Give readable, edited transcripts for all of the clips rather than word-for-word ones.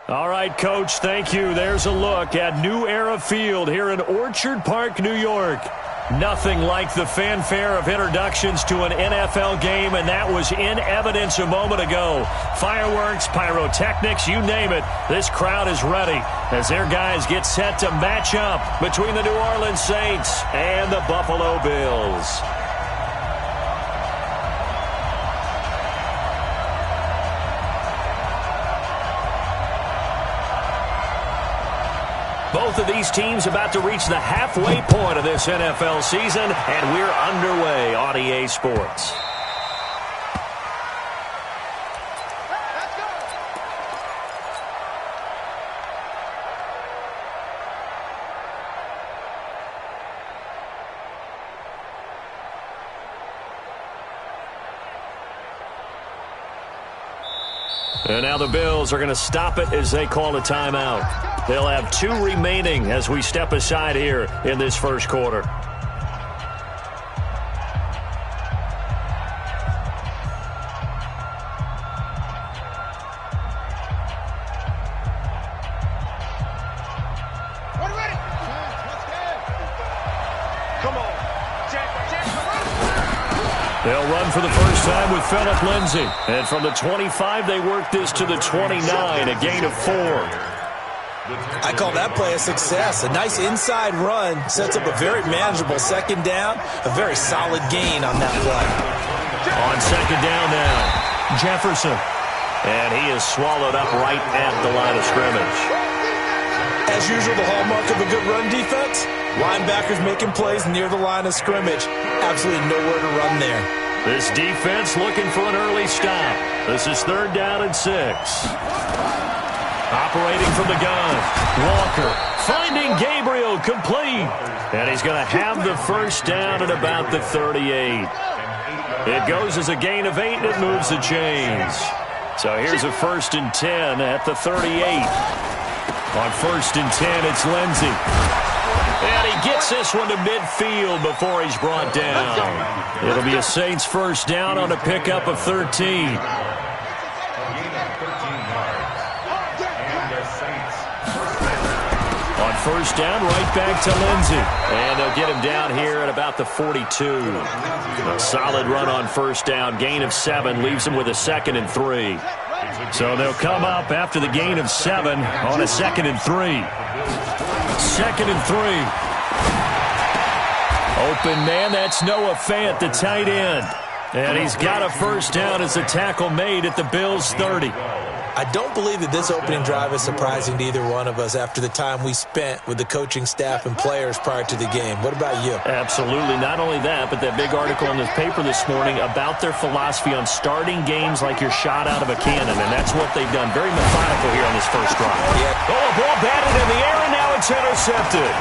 All right, Coach, thank you. There's a look at New Era Field here in Orchard Park, New York. Nothing like the fanfare of introductions to an NFL game, and that was in evidence a moment ago. Fireworks, pyrotechnics, you name it. This crowd is ready as their guys get set to match up between the New Orleans Saints and the Buffalo Bills. Both of these teams about to reach the halfway point of this NFL season, and we're underway on EA Sports. And now the Bills are going to stop it as they call a timeout. They'll have 2 remaining as we step aside here in this first quarter. They'll run for the first time with Phillip Lindsay. And from the 25, they work this to the 29, a gain of 4. I call that play a success. A nice inside run sets up a very manageable second down, a very solid gain on that play. On second down now, Jefferson. And he is swallowed up right at the line of scrimmage. As usual, the hallmark of a good run defense, linebackers making plays near the line of scrimmage. Absolutely nowhere to run there. This defense looking for an early stop. This is 3rd down and 6. Operating from the gun, Walker finding Gabriel complete. And he's going to have the first down at about the 38. It goes as a gain of 8, and it moves the chains. So here's a 1st and 10 at the 38. On 1st and 10, it's Lindsay. And he gets this one to midfield before he's brought down. It'll be a Saints first down on a pickup of 13. On first down, right back to Lindsay. And they'll get him down here at about the 42. A solid run on first down. Gain of 7 leaves him with a 2nd and 3. So they'll come up after the gain of 7 on a 2nd and 3. 2nd and 3. Open man, that's Noah Fant, the tight end. And he's got a first down as the tackle made at the Bills' 30. I don't believe that this opening drive is surprising to either one of us after the time we spent with the coaching staff and players prior to the game. What about you? Absolutely. Not only that, but that big article in the paper this morning about their philosophy on starting games like you're shot out of a cannon, and that's what they've done. Very methodical here on this first drive. Yeah. Oh, a ball batted in the air, and now it's intercepted.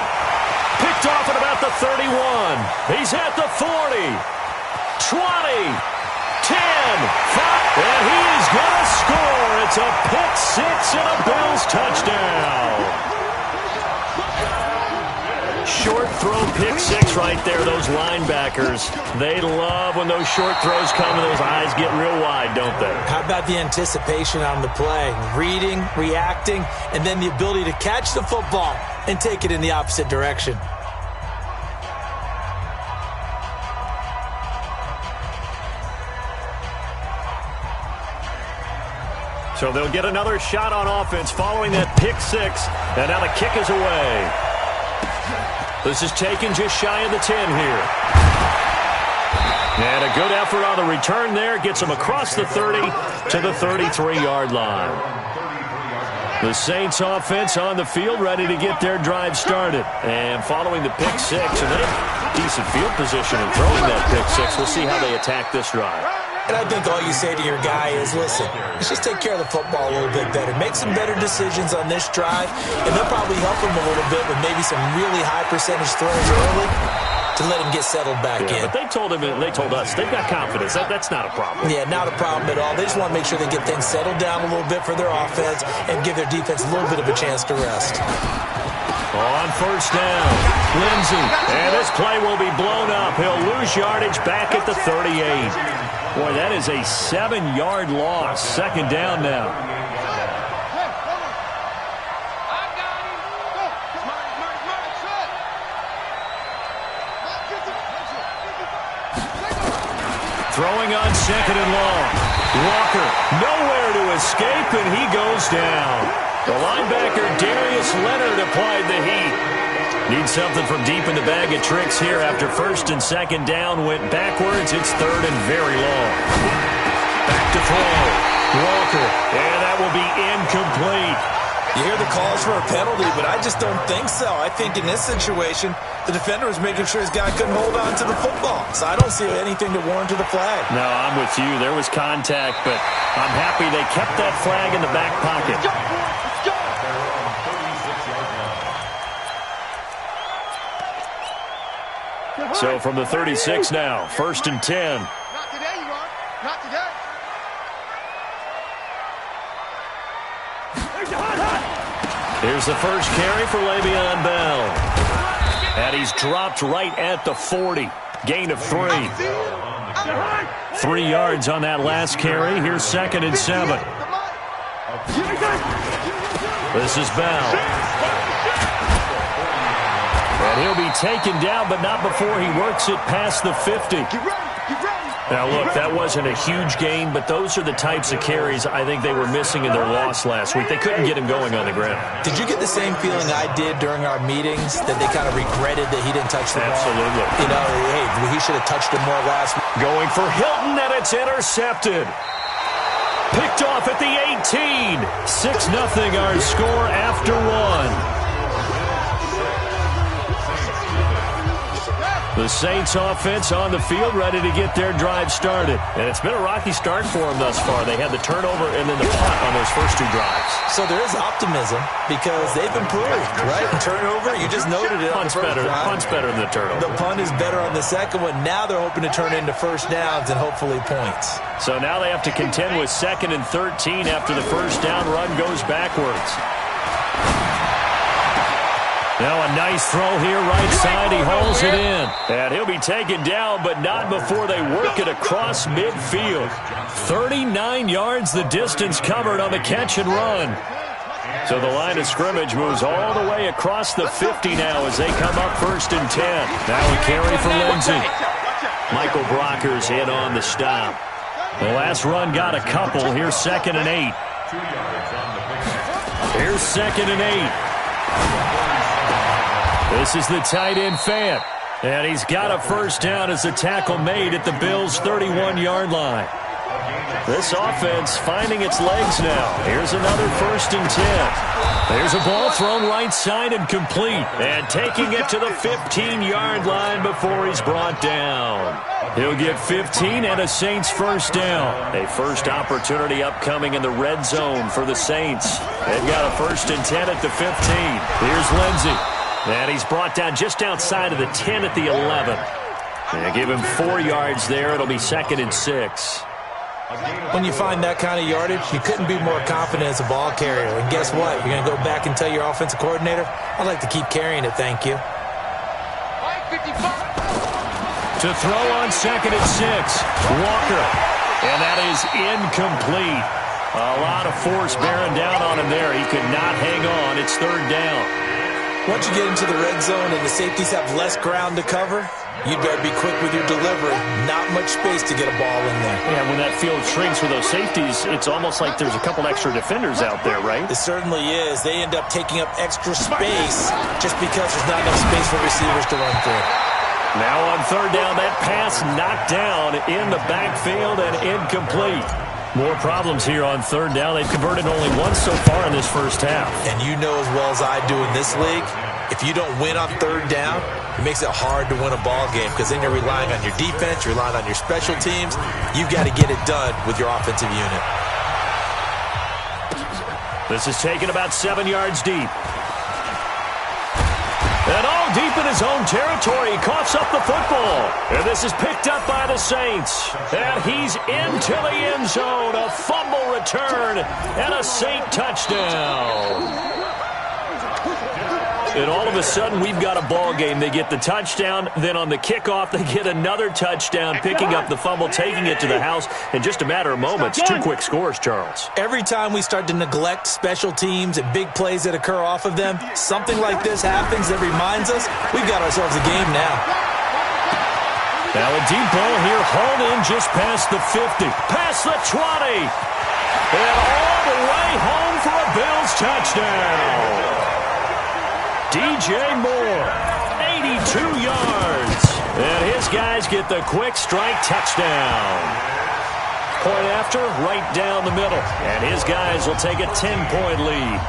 Picked off at about the 31. He's at the 40. 20. 10, 5, and he is going to score. It's a pick 6 and a Bills touchdown. Short throw pick 6 right there. Those linebackers, they love when those short throws come and those eyes get real wide, don't they? How about the anticipation on the play? Reading, reacting, and then the ability to catch the football and take it in the opposite direction. So they'll get another shot on offense following that pick 6. And now the kick is away. This is taken just shy of the 10 here. And a good effort on the return there. Gets him across the 30 to the 33-yard line. The Saints offense on the field ready to get their drive started. And following the pick 6, and they have decent field position in throwing that pick 6. We'll see how they attack this drive. And I think all you say to your guy is, listen, let's just take care of the football a little bit better. Make some better decisions on this drive, and they'll probably help him a little bit with maybe some really high percentage throws early to let him get settled back in. But they told us, they've got confidence. That's not a problem. Yeah, not a problem at all. They just want to make sure they get things settled down a little bit for their offense and give their defense a little bit of a chance to rest. On first down, Lindsay, and this play will be blown up. He'll lose yardage back at the 38. Boy, that is a 7-yard loss. 2nd down now. Throwing on second and long. Walker, nowhere to escape, and he goes down. The linebacker, Darius Leonard, applied the heat. Need something from deep in the bag of tricks here after first and second down went backwards. It's third and very long. Back to throw. Walker, and that will be incomplete. You hear the calls for a penalty, but I just don't think so. I think in this situation, the defender was making sure his guy couldn't hold on to the football. So I don't see anything to warrant to the flag. No, I'm with you. There was contact, but I'm happy they kept that flag in the back pocket. So from the 36 now, first and 10. Not today, you are. Not today. Here's the first carry for Le'Veon Bell. And he's dropped right at the 40. Gain of 3. 3 yards on that last carry. Here's second and 7. This is Bell. And he'll be taken down, but not before he works it past the 50. Now, look, that wasn't a huge gain, but those are the types of carries I think they were missing in their loss last week. They couldn't get him going on the ground. Did you get the same feeling I did during our meetings, that they kind of regretted that he didn't touch the ball? Absolutely. You know, hey, he should have touched it more last week. Going for Hilton, and it's intercepted. Picked off at the 18. 6-0 our score after 1. The Saints offense on the field, ready to get their drive started. And it's been a rocky start for them thus far. They had the turnover and then the punt on those first 2 drives. So there is optimism because they've improved, right? Turnover, you just noted it. Punt's better than the turnover. The punt is better on the second one. Now they're hoping to turn into first downs and hopefully points. So now they have to contend with second and 13 after the first down run goes backwards. Now a nice throw here, right side. He hauls it in. And he'll be taken down, but not before they work it across midfield. 39 yards the distance covered on the catch and run. So the line of scrimmage moves all the way across the 50 now as they come up first and 10. Now a carry for Lindsey. Michael Brockers in on the stop. The last run got a couple. Here's second and 8. Here's second and 8. This is the tight end Fant. And he's got a first down as the tackle made at the Bills' 31-yard line. This offense finding its legs now. Here's another first and 10. There's a ball thrown right side and complete. And taking it to the 15-yard line before he's brought down. He'll get 15 and a Saints first down. A first opportunity upcoming in the red zone for the Saints. They've got a first and 10 at the 15. Here's Lindsey. And he's brought down just outside of the 10 at the 11. And give him 4 yards there. It'll be second and 6. When you find that kind of yardage, you couldn't be more confident as a ball carrier. And guess what? You're going to go back and tell your offensive coordinator, I'd like to keep carrying it, thank you. To throw on second and 6. Walker. And that is incomplete. A lot of force bearing down on him there. He could not hang on. It's third down. Once you get into the red zone and the safeties have less ground to cover, you'd better be quick with your delivery. Not much space to get a ball in there. Yeah, when that field shrinks with those safeties, it's almost like there's a couple extra defenders out there, right? It certainly is. They end up taking up extra space just because there's not enough space for receivers to run through. Now on third down, that pass knocked down in the backfield and incomplete. More problems here on third down. They've converted only once so far in this first half. And you know as well as I do in this league, if you don't win on third down, it makes it hard to win a ball game because then you're relying on your defense, you're relying on your special teams. You've got to get it done with your offensive unit. This is taken about 7 yards deep. And all deep in his own territory, he coughs up the football. And this is picked up by the Saints. And he's into the end zone. A fumble return and a Saint touchdown. And all of a sudden, we've got a ball game. They get the touchdown. Then on the kickoff, they get another touchdown, picking up the fumble, taking it to the house in just a matter of moments. 2 quick scores, Charles. Every time we start to neglect special teams and big plays that occur off of them, something like this happens that reminds us we've got ourselves a game now. Now a deep ball here, hauled in just past the 50, past the 20, and all the way home for a Bills touchdown. DJ Moore, 82 yards, and his guys get the quick strike touchdown. Point after, right down the middle, and his guys will take a 10-point lead.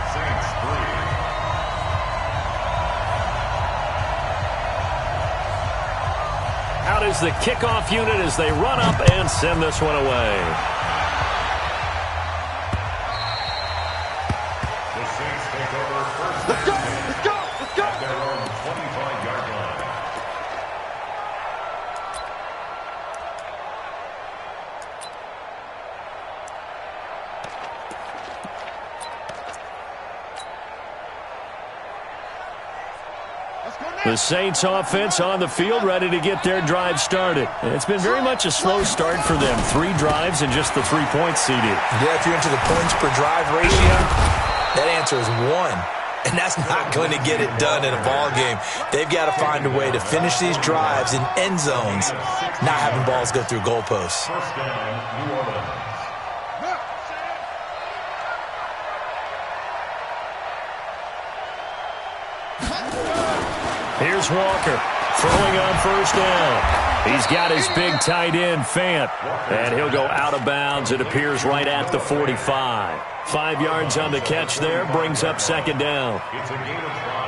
Out is the kickoff unit as they run up and send this one away. Let's go! Let's go! Let's go! At their own 25-yard line. The Saints offense on the field, ready to get their drive started. It's been very much a slow start for them. 3 drives and just the 3 points seeded. Yeah, if you're into the points per drive ratio, that answer is 1. And that's not going to get it done in a ball game. They've got to find a way to finish these drives in end zones, not having balls go through goalposts. First down, New Orleans. Here's Walker throwing on first down. He's got his big tight end, Fant, and he'll go out of bounds. It appears right at the 45. 5 yards on the catch there, brings up second down. It's a gain of 5.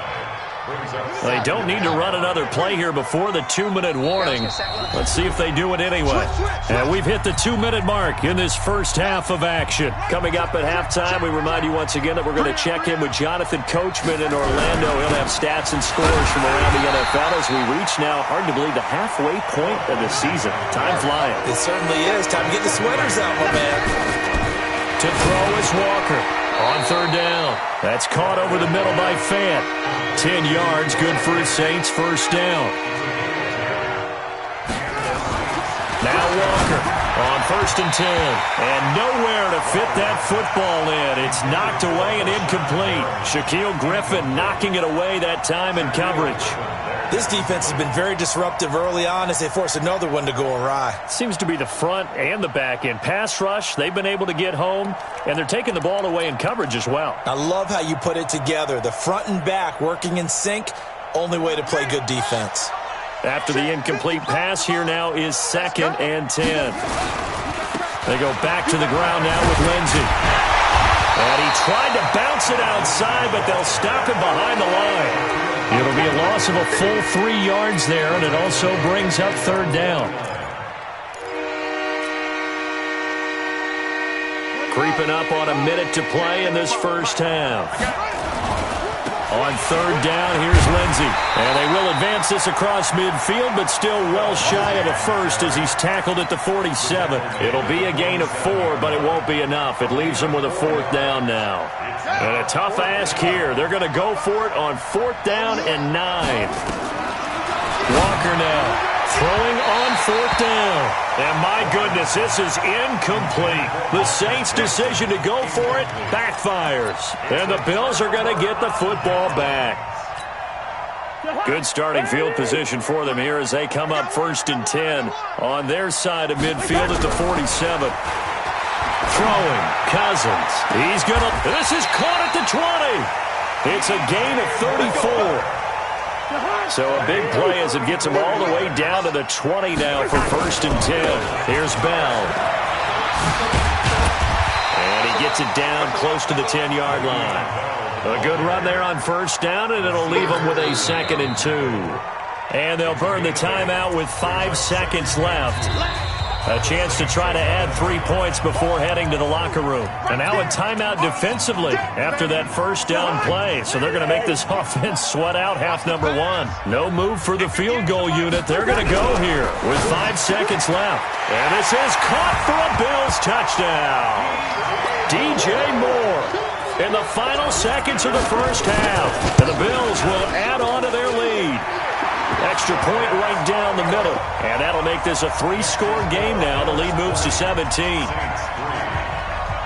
They don't need to run another play here before the 2-minute warning. Let's see if they do it anyway. And we've hit the 2-minute mark in this first half of action. Coming up at halftime, we remind you once again that we're going to check in with Jonathan Coachman in Orlando. He'll have stats and scores from around the NFL as we reach now, hard to believe, the halfway point of the season. Time flying. It certainly is. Time to get the sweaters out, my man. To throw is Walker on third down. That's caught over the middle by Fant. 10 yards, good for his Saints, first down. Now Walker on first and 10. And nowhere to fit that football in. It's knocked away and incomplete. Shaquille Griffin knocking it away that time in coverage. This defense has been very disruptive early on as they force another one to go awry. Seems to be the front and the back end. Pass rush, they've been able to get home, and they're taking the ball away in coverage as well. I love how you put it together. The front and back working in sync, only way to play good defense. After the incomplete pass, here now is second and 10. They go back to the ground now with Lindsey. And he tried to bounce it outside, but they'll stop him behind the line. It'll be a loss of a full 3 yards there, and it also brings up third down. Creeping up on a minute to play in this first half. On third down, here's Lindsey. And they will advance this across midfield, but still well shy of a first as he's tackled at the 47. It'll be a gain of 4, but it won't be enough. It leaves them with a fourth down now. And a tough ask here. They're going to go for it on fourth down and 9. Walker now throwing on fourth down. And my goodness, this is incomplete. The Saints' decision to go for it backfires. And the Bills are going to get the football back. Good starting field position for them here as they come up first and 10 on their side of midfield at the 47. Throwing, Cousins. He's going to, this is caught at the 20. It's a gain of 34. So a big play as it gets him all the way down to the 20 now for first and 10. Here's Bell. And he gets it down close to the 10-yard line. A good run there on first down, and it'll leave them with a second and 2. And they'll burn the timeout with 5 seconds left. A chance to try to add 3 points before heading to the locker room. And now a timeout defensively after that first down play. So they're going to make this offense sweat out half number 1. No move for the field goal unit. They're going to go here with 5 seconds left. And this is caught for a Bills touchdown. DJ Moore in the final seconds of the first half. And the Bills will add on to their lead. Extra point right down the middle. And that'll make this a 3-score game now. The lead moves to 17.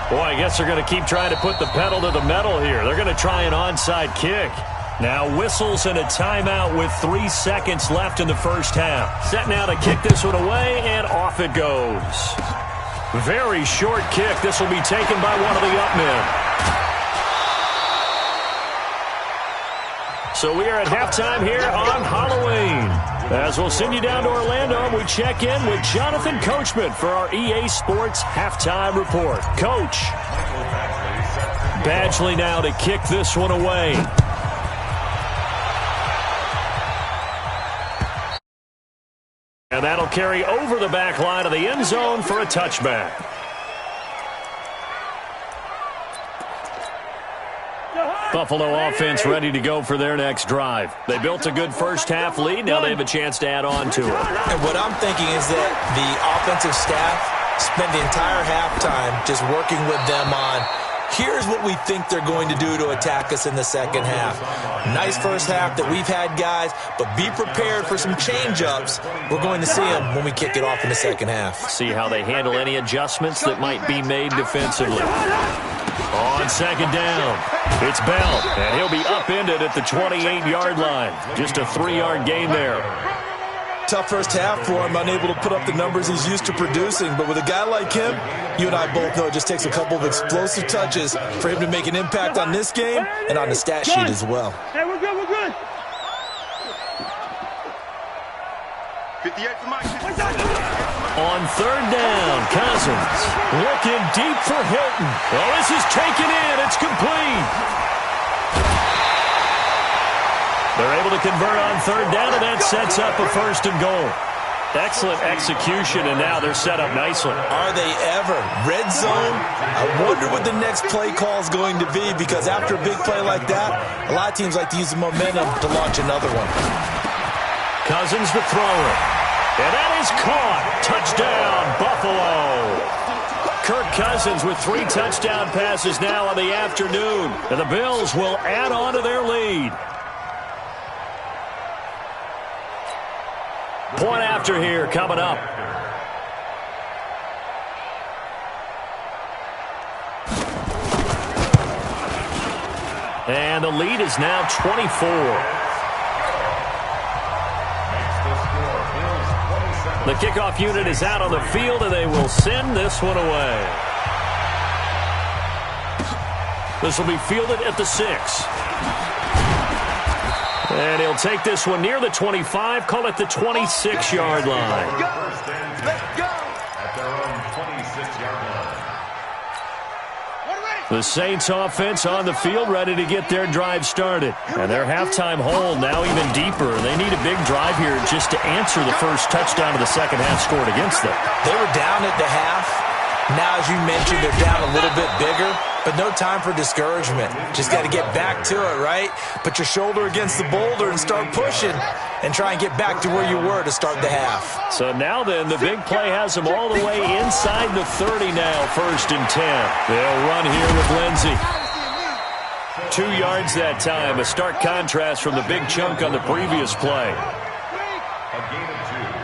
Boy, I guess they're going to keep trying to put the pedal to the metal here. They're going to try an onside kick. Now whistles and a timeout with 3 seconds left in the first half. Set now to kick this one away, and off it goes. Very short kick. This will be taken by one of the up men. So we are at halftime here on Halloween. As we'll send you down to Orlando, we check in with Jonathan Coachman for our EA Sports Halftime Report. Coach, Badgley now to kick this one away. And that'll carry over the back line of the end zone for a touchback. Buffalo offense ready to go for their next drive. They built a good first-half lead. Now they have a chance to add on to it. And what I'm thinking is that the offensive staff spent the entire halftime just working with them on, here's what we think they're going to do to attack us in the second half. Nice first half that we've had, guys, but be prepared for some change-ups. We're going to see them when we kick it off in the second half. See how they handle any adjustments that might be made defensively. On second down, it's Bell, and he'll be upended at the 28-yard line. Just a 3-yard gain there. Tough first half for him, unable to put up the numbers he's used to producing. But with a guy like him, you and I both know it just takes a couple of explosive touches for him to make an impact on this game and on the stat sheet as well. Hey, we're good, we're good. 58 for Mike. On third down, Cousins looking deep for Hilton. Oh, this is taken in. It's complete. They're able to convert on third down, and that sets up a 1st and goal. Excellent execution, and now they're set up nicely. Are they ever? Red zone? I wonder what the next play call is going to be, because after a big play like that, a lot of teams like to use the momentum to launch another one. Cousins to throw it. And that is caught. Touchdown, Buffalo. Kirk Cousins with 3 touchdown passes now on the afternoon. And the Bills will add on to their lead. Point after here coming up. And the lead is now 24. The kickoff unit is out on the field, and they will send this one away. This will be fielded at the 6. And he'll take this one near the 25, call it the 26-yard line. Let's go. At their own 26-yard line. The Saints offense on the field, ready to get their drive started. And their halftime hold now even deeper. They need a big drive here just to answer the first touchdown of the second half scored against them. They were down at the half. Now, as you mentioned, they're down a little bit bigger, but no time for discouragement. Just got to get back to it, right? Put your shoulder against the boulder and start pushing and try and get back to where you were to start the half. So now then, the big play has them all the way inside the 30 now, 1st and 10. They'll run here with Lindsey. 2 yards that time, a stark contrast from the big chunk on the previous play. A gain of 2.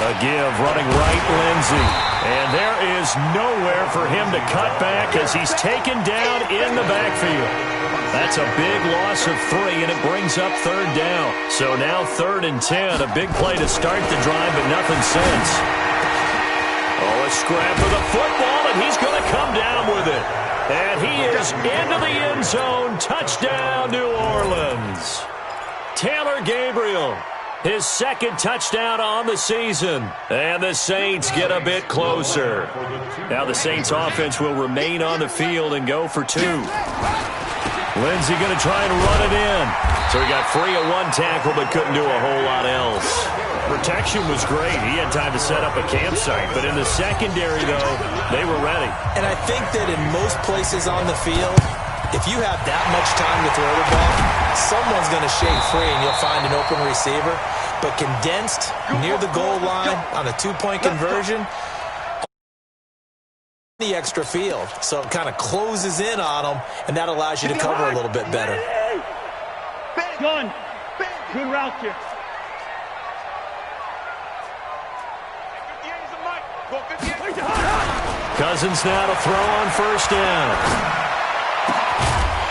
A give, running right, Lindsey. And there is nowhere for him to cut back as he's taken down in the backfield. That's a big loss of 3, and it brings up 3rd down. So now 3rd and 10, a big play to start the drive, but nothing since. Oh, a scrap for the football, and he's going to come down with it. And he is into the end zone. Touchdown, New Orleans. Taylor Gabriel, his 2nd touchdown on the season. And the Saints get a bit closer. Now the Saints offense will remain on the field and go for 2. Lindsey going to try and run it in. So he got free of 1 tackle but couldn't do a whole lot else. Protection was great. He had time to set up a campsite. But in the secondary, though, they were ready. And I think that in most places on the field, if you have that much time to throw the ball, someone's going to shake free and you'll find an open receiver. But condensed near the goal line on a 2-point conversion, the extra field. So it kind of closes in on them, and that allows you to cover a little bit better. Gun. Good route here. Cousins now to throw on 1st down.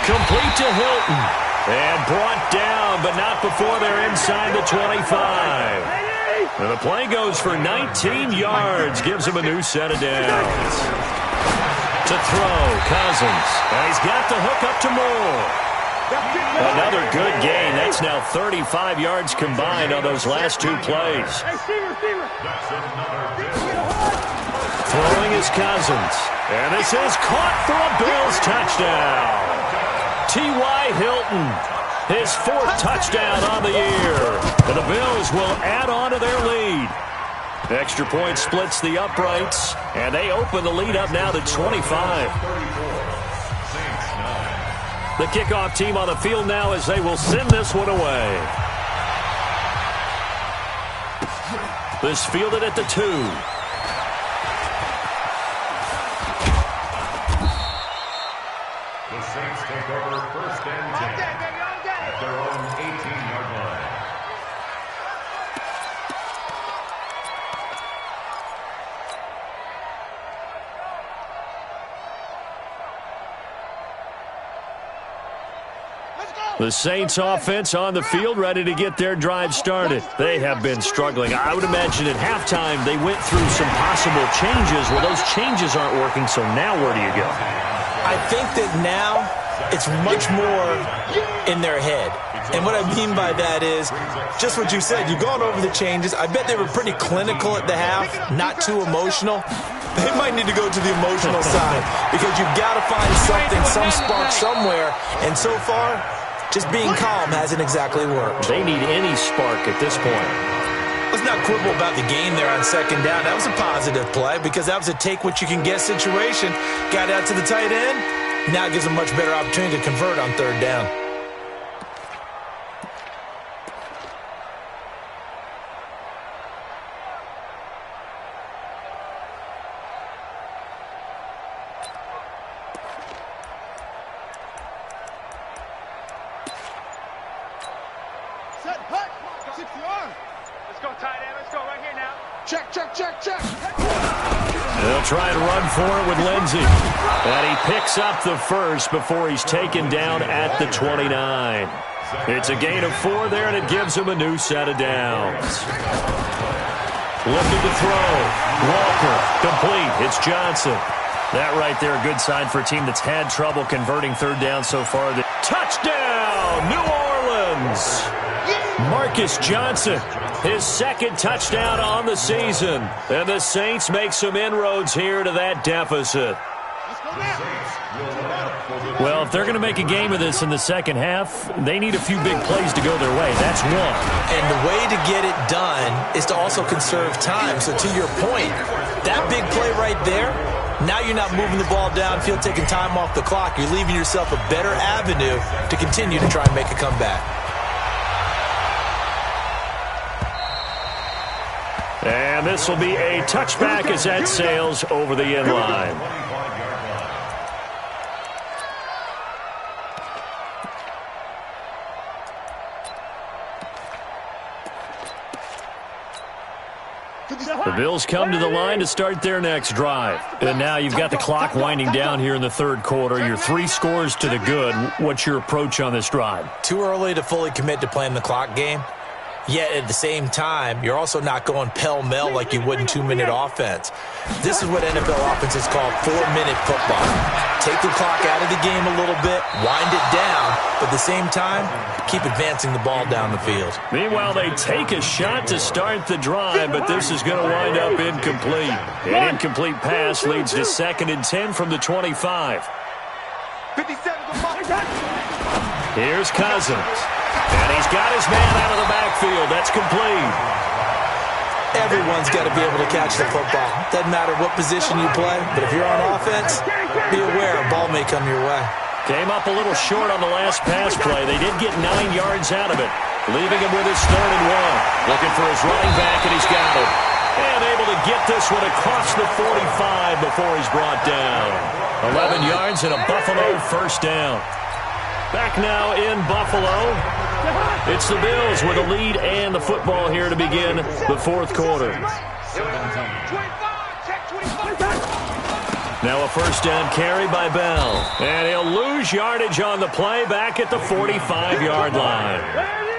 Complete to Hilton. And brought down, but not before they're inside the 25. And the play goes for 19 yards. Gives him a new set of downs. To throw, Cousins. And he's got the hook up to Moore. Another good gain. That's now 35 yards combined on those last two plays. Throwing is Cousins. And this is caught for a Bills touchdown. T.Y. Hilton, his fourth touchdown on the year. And the Bills will add on to their lead. Extra point splits the uprights, and they open the lead up now to 25. The kickoff team on the field now as they will send this one away. This fielded at the 2. The Saints take over first and 10 at their own 18-yard line. The Saints offense on the field ready to get their drive started. They have been struggling. I would imagine at halftime they went through some possible changes. Well, those changes aren't working, so now where do you go? I think that now it's much more in their head. And what I mean by that is just what you said. You've gone over the changes. I bet they were pretty clinical at the half, not too emotional. They might need to go to the emotional side because you've got to find something, some spark somewhere. And so far, just being calm hasn't exactly worked. They need any spark at this point. Let's not quibble about the game there on second down. That was a positive play because that was a take-what-you-can-get situation. Got out to the tight end. Now it gives them much better opportunity to convert on third down. They'll try and run for it with Lindsey. And he picks up the first before he's taken down at the 29. It's a gain of 4 there, and it gives him a new set of downs. Looking to throw. Walker, complete. It's Johnson. That right there, a good sign for a team that's had trouble converting third down so far. Touchdown, New Orleans! Marcus Johnson, his second touchdown on the season. And the Saints make some inroads here to that deficit. Well, if they're going to make a game of this in the second half, they need a few big plays to go their way. That's one. And the way to get it done is to also conserve time. So to your point, that big play right there, now you're not moving the ball downfield, taking time off the clock. You're leaving yourself a better avenue to continue to try and make a comeback. And this will be a touchback as that sails over the end line. The Bills come to the line to start their next drive. And now you've got the clock winding down here in the third quarter. You're 3 scores to the good. What's your approach on this drive? Too early to fully commit to playing the clock game. Yet at the same time, you're also not going pell-mell like you would in 2-minute offense. This is what NFL offenses call 4-minute football. Take the clock out of the game a little bit, wind it down, but at the same time, keep advancing the ball down the field. Meanwhile, they take a shot to start the drive, but this is going to wind up incomplete. An incomplete pass leads to 2nd and 10 from the 25. Here's Cousins. And he's got his man out of the backfield. That's complete. Everyone's got to be able to catch the football. Doesn't matter what position you play, but if you're on offense, be aware a ball may come your way. Came up a little short on the last pass play. They did get 9 yards out of it, leaving him with his 3rd and 1. Looking for his running back, and he's got it. And able to get this one across the 45 before he's brought down. 11 yards and a Buffalo first down. Back now in Buffalo. It's the Bills with a lead and the football here to begin the fourth quarter. Now a first down carry by Bell. And he'll lose yardage on the play back at the 45-yard line.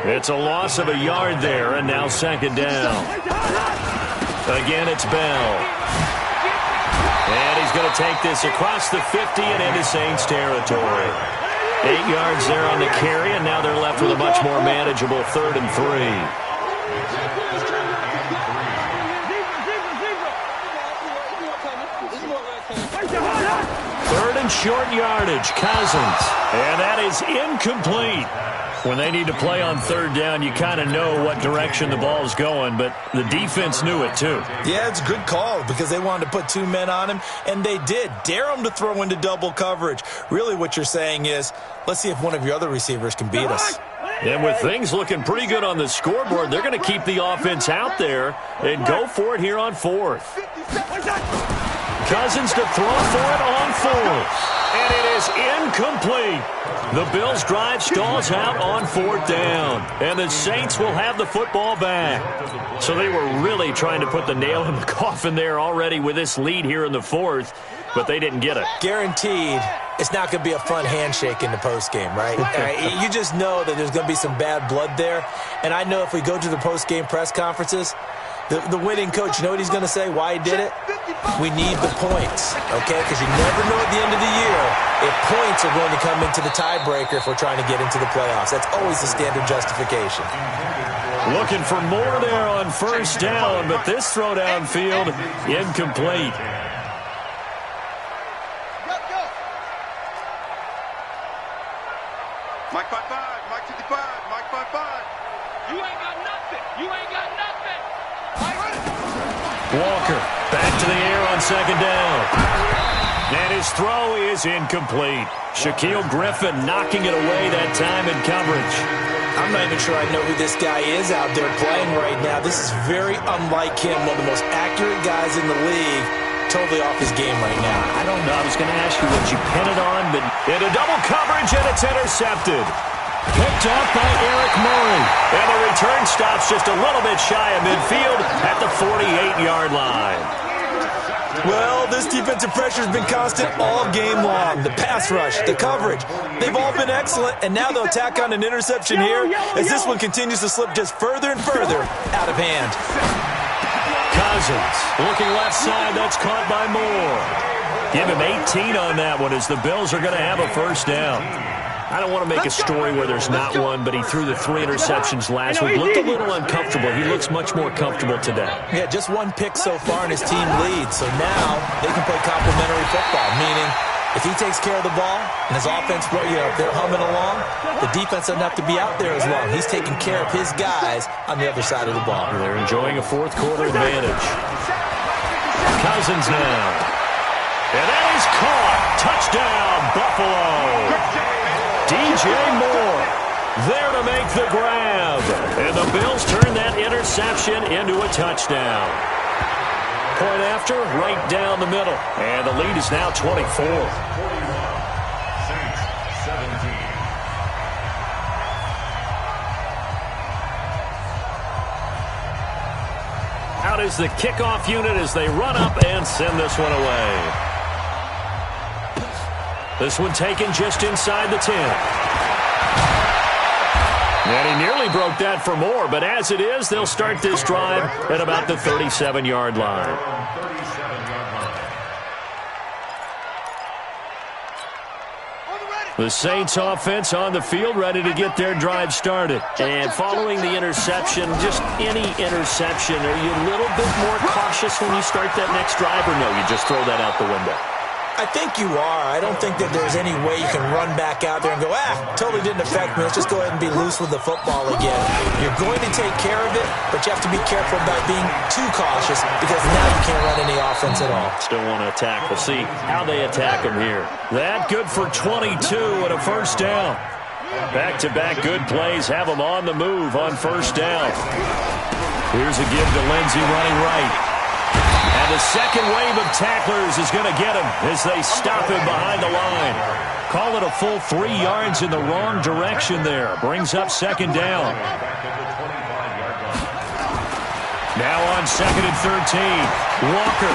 It's a loss of a yard there, and now second down. Again, it's Bell. And he's going to take this across the 50 and into Saints territory. 8 yards there on the carry, and now they're left with a much more manageable 3rd and 3. Third and short yardage, Cousins. And that is incomplete. When they need to play on 3rd down, you kind of know what direction the ball's going, but the defense knew it too. Yeah, it's a good call because they wanted to put 2 men on him, and they did. Dare him to throw into double coverage. Really what you're saying is, let's see if one of your other receivers can beat us. And with things looking pretty good on the scoreboard, they're going to keep the offense out there and go for it here on 4th. Cousins to throw for it on 4th. And it is incomplete. The Bills' drive stalls out on 4th down. And the Saints will have the football back. So they were really trying to put the nail in the coffin there already with this lead here in the 4th, but they didn't get it. Guaranteed it's not going to be a fun handshake in the postgame, right? You just know that there's going to be some bad blood there. And I know if we go to the postgame press conferences, the winning coach, you know what he's going to say, why he did it? We need the points, okay? Because you never know at the end of the year if points are going to come into the tiebreaker if we're trying to get into the playoffs. That's always the standard justification. Looking for more there on 1st down, but this throw downfield, incomplete. Mike 5-5, Mike 55, Mike 5-5. You ain't got nothing. You ain't got nothing. Walker back to the air on 2nd down. And his throw is incomplete. Shaquille Griffin knocking it away that time in coverage. I'm not even sure I know who this guy is out there playing right now. This is very unlike him, one of the most accurate guys in the league. Totally off his game right now. I don't know. I was going to ask you what you pin it on, but into double coverage, and it's intercepted. Picked up by Eric Murray. And the return stops just a little bit shy of midfield at the 48-yard line. Well, this defensive pressure has been constant all game long. The pass rush, the coverage, they've all been excellent, and now they'll tack on an interception here as this one continues to slip just further and further out of hand. Cousins looking left side. That's caught by Moore. Give him 18 on that one as the Bills are going to have a first down. I don't want to make a story where there's not one, but he threw the 3 interceptions last week. Looked a little uncomfortable. He looks much more comfortable today. Yeah, just 1 pick so far and his team leads. So now they can play complementary football, meaning if he takes care of the ball and his offense, they're humming along, the defense doesn't have to be out there as long. He's taking care of his guys on the other side of the ball. They're enjoying a 4th quarter advantage. Cousins now. And that is caught. Touchdown, Buffalo. DJ Moore there to make the grab. And the Bills turn that interception into a touchdown. Point after, right down the middle. And the lead is now 24. Saints 17. Out is the kickoff unit as they run up and send this one away. This one taken just inside the 10. And he nearly broke that for more, but as it is, they'll start this drive at about the 37-yard line. The Saints offense on the field ready to get their drive started. And following the interception, just any interception, are you a little bit more cautious when you start that next drive, or no, you just throw that out the window? I think you are. I don't think that there's any way you can run back out there and go, totally didn't affect me. Let's just go ahead and be loose with the football again. You're going to take care of it, but you have to be careful about being too cautious because now you can't run any offense at all. Still want to attack. We'll see how they attack him here. That good for 22 and a first down. Back-to-back good plays have them on the move on first down. Here's a give to Lindsey running right. And the second wave of tacklers is going to get him as they stop him behind the line. Call it a full 3 yards in the wrong direction there. Brings up second down. Now on 2nd and 13. Walker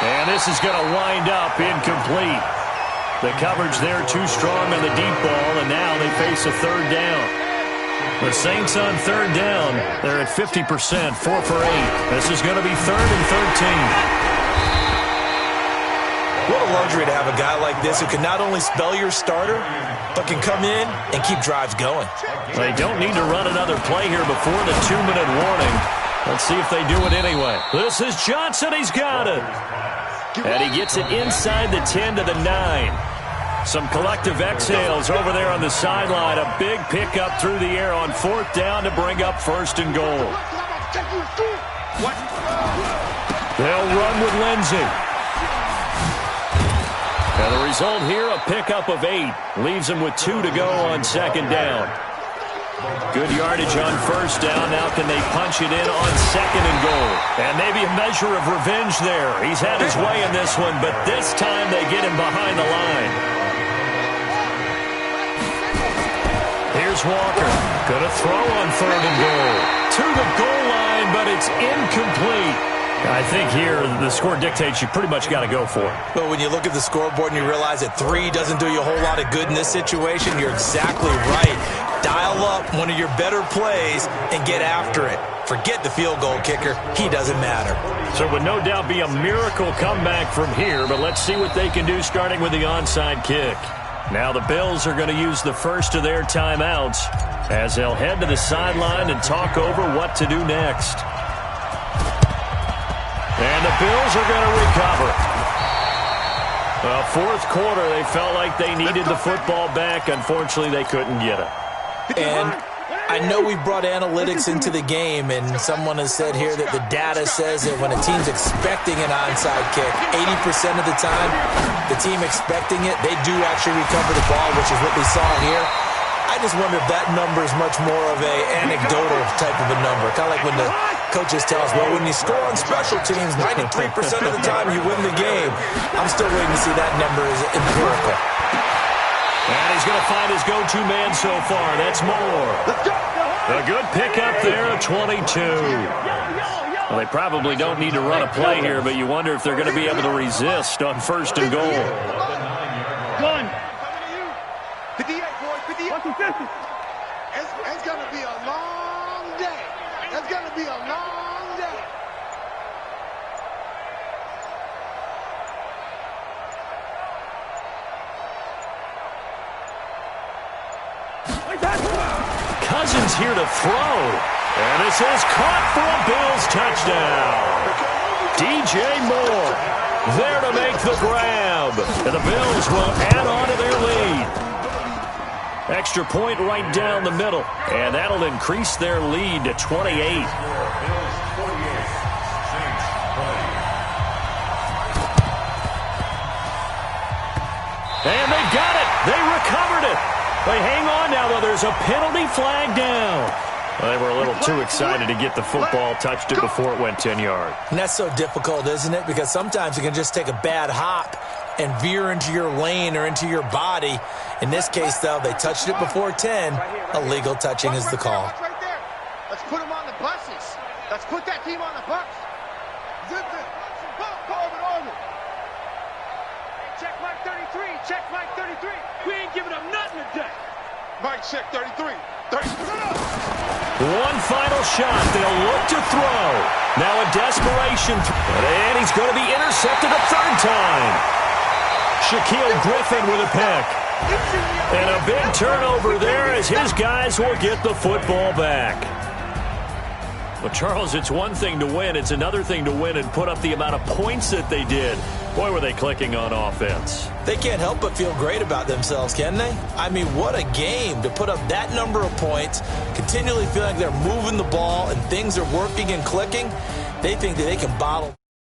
And this is going to wind up incomplete. The coverage there too strong on the deep ball, and now they face a third down. The Saints on third down, they're at 50%, 4 for 8. This is going to be 3rd and 13. What a luxury to have a guy like this who can not only spell your starter, but can come in and keep drives going. They don't need to run another play here before the 2-minute warning. Let's see if they do it anyway. This is Johnson. He's got it. And he gets it inside the 10 to the 9. Some collective exhales over there on the sideline. A big pickup through the air on 4th down to bring up 1st and goal. They'll run with Lindsey. And the result here, a pickup of 8. Leaves him with 2 to go on 2nd down. Good yardage on 1st down. Now can they punch it in on 2nd and goal? And maybe a measure of revenge there. He's had his way in this one, but this time they get him behind the line. Here's Walker. Gonna throw on 3rd and goal. To the goal line, but it's incomplete. I think here the score dictates you pretty much got to go for it. But when you look at the scoreboard and you realize that 3 doesn't do you a whole lot of good in this situation, you're exactly right. Dial up one of your better plays and get after it. Forget the field goal kicker. He doesn't matter. So it would no doubt be a miracle comeback from here, but let's see what they can do starting with the onside kick. Now the Bills are going to use the first of their timeouts as they'll head to the sideline and talk over what to do next. And the Bills are going to recover. Well, 4th quarter, they felt like they needed the football back. Unfortunately, they couldn't get it. And I know we brought analytics into the game, and someone has said here that the data says that when a team's expecting an onside kick, 80% of the time, the team expecting it, they do actually recover the ball, which is what we saw here. I just wonder if that number is much more of a anecdotal type of a number. Kind of like when the coaches tell us, well, when you score on special teams, 93% of the time you win the game. I'm still waiting to see that number is empirical. And he's going to find his go-to man so far. That's Moore. A good pickup there at 22. Well, they probably don't need to run a play here, but you wonder if they're going to be able to resist on 1st and goal. Gun. 58, boys, 58. It's going to be a long day. It's going to be a long day. Cousins here to throw. And this is caught for a Bills touchdown. DJ Moore there to make the grab. And the Bills will add on to their lead. Extra point right down the middle. And that'll increase their lead to 28. And they got it. They recovered it. They hang on now, though. There's a penalty flag down. Well, they were a little too excited to get the football, touched it before it went 10 yards. And that's so difficult, isn't it? Because sometimes you can just take a bad hop and veer into your lane or into your body. In this case, though, they touched it before 10. Illegal touching is the call. Right there. Let's put them on the buses. Let's put that team on the bus. Zip it. Over. Check Mike 33. Check Mike 33. We ain't giving up nothing today. Mike, check 33. 33. One final shot. They'll look to throw. Now a desperation. And he's going to be intercepted a 3rd time. Shaquille Griffin with a pick. And a big turnover there as his guys will get the football back. Well, Charles, it's one thing to win. It's another thing to win and put up the amount of points that they did. Boy, were they clicking on offense. They can't help but feel great about themselves, can they? I mean, what a game to put up that number of points, continually feeling like they're moving the ball and things are working and clicking. They think that they can bottle